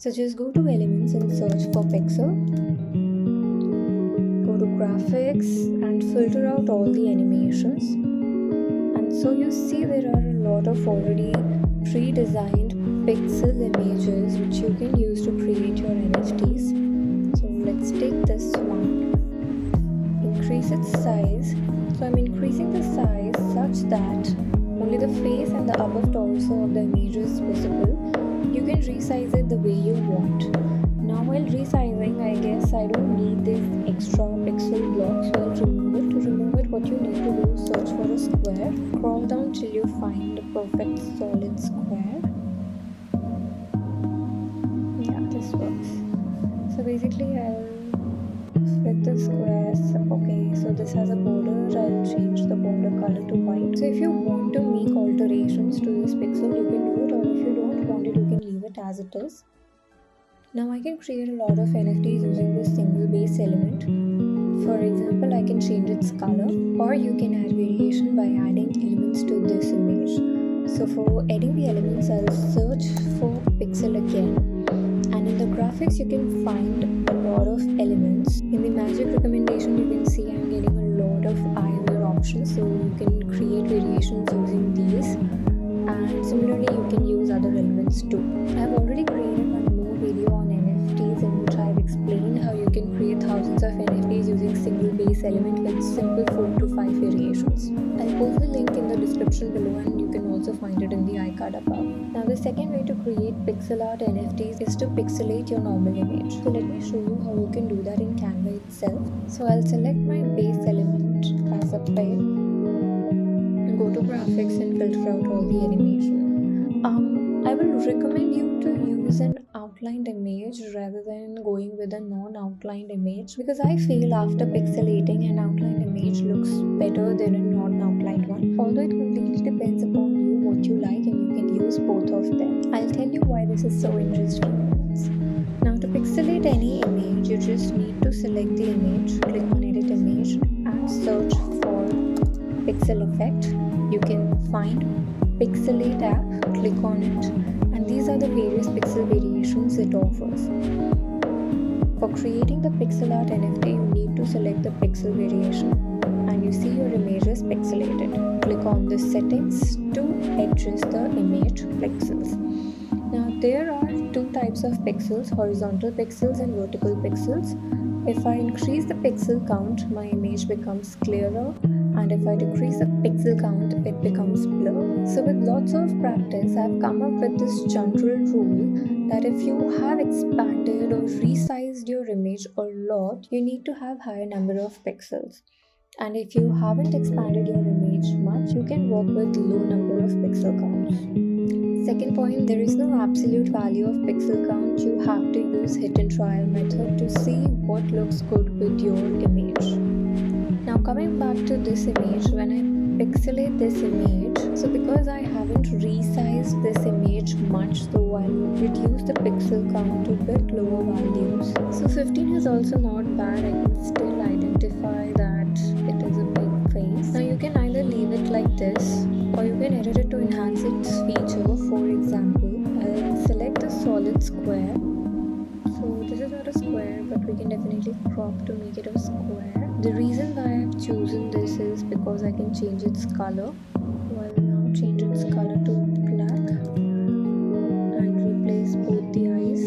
So just go to elements and search for pixel. Go to graphics and filter out all the animations. And so you see there are a lot of already pre-designed pixel images which you can use to create your NFTs. So let's take this one. Increase its size. So I'm increasing the size such that only the face and the above torso of the image is visible. You can resize it the way you want. Now while resizing, I guess I don't need this extra pixel block, so I'll remove it. To remove it, what you need to do is search for a square. Scroll down till you find a perfect solid square. Yeah, this works. So basically I'll flip the squares. Okay, so this has a border. I'll change the border color to white. So if you want to make alterations to this pixel, you can do it, or if you don't want it, you can leave it as it is. Now I can create a lot of NFTs using this single base element. For example, I can change its color, or you can add variation by adding elements to this image. So for adding the elements, I'll search for pixel again. And in the graphics, you can find a lot of elements. In the magic recommendation, you can see I'm getting a lot of eyewear options. So you can create variations using these. And similarly, you can use other elements too. I've already created one more video on NFTs in which I've explained how you can create thousands of NFTs using single base element with simple 4 to 5 variations. I'll post the link in the description below, and you can also find it in the iCard above. Now the second way to create pixel art NFTs is to pixelate your normal image. So let me show you how you can do that in Canva itself. So I'll select my base element as a pair. Go to graphics and filter out all the animation. I will recommend you to use an outlined image rather than going with a non-outlined image, because I feel after pixelating, an outlined image looks better than a non-outlined one. Although it completely depends upon you what you like, and you can use both of them. I'll tell you why this is so interesting. Now to pixelate any image, you just need to select the image, click on edit image and search for pixel effect. You can find Pixelate app, click on it, and these are the various pixel variations it offers. For creating the pixel art NFT, you need to select the pixel variation, and you see your image is pixelated. Click on the settings to adjust the image pixels. Now there are two types of pixels, horizontal pixels and vertical pixels. If I increase the pixel count, my image becomes clearer, and if I decrease the pixel count, it becomes blurred. So with lots of practice, I've come up with this general rule that if you have expanded or resized your image a lot, you need to have higher number of pixels. And if you haven't expanded your image much, you can work with low number of pixel counts. Second point, there is no absolute value of pixel count. You have to use hit and trial method to see what looks good with your image. Now coming back to this image, when I pixelate this image, so because I haven't resized this image much, so I'll reduce the pixel count to a bit lower values. So 15 is also not bad. I can still identify that it is a big face. Now you can either leave it like this, or you can edit it to enhance its feature. For example, I'll select a solid square. So this is not a square, but we can definitely crop to make it a square. The reason why I've chosen this is because I can change its color. So I'll now change its color to black and replace both the eyes.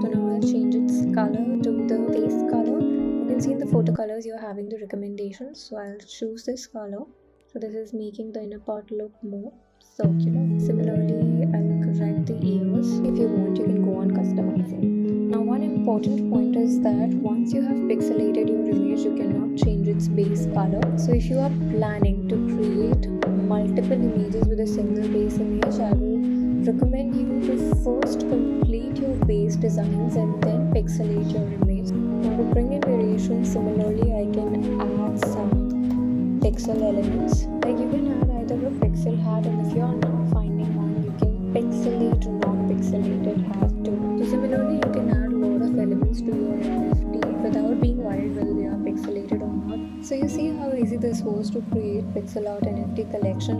So now I'll change its color to the face color. You can see in the photo colors you're having the recommendations. So I'll choose this color. So this is making the inner part look more circular. Similarly, I'll correct the ears. If you want, you can go on customizing. Now one important point is that once you have pixelated your image, you cannot change its base color. So if you are planning to create multiple images with a single base image, I will recommend you to first complete your base designs and then pixelate your image. Now to bring in variations, similarly I can add some pixel elements. Like you can add either a pixel hat, and if you are not finding one, you can pixelate or not pixelated hat too. So similarly, you can add a lot of elements to your NFT without being worried whether they are pixelated or not. So you see how easy this was to create pixel art NFT collection.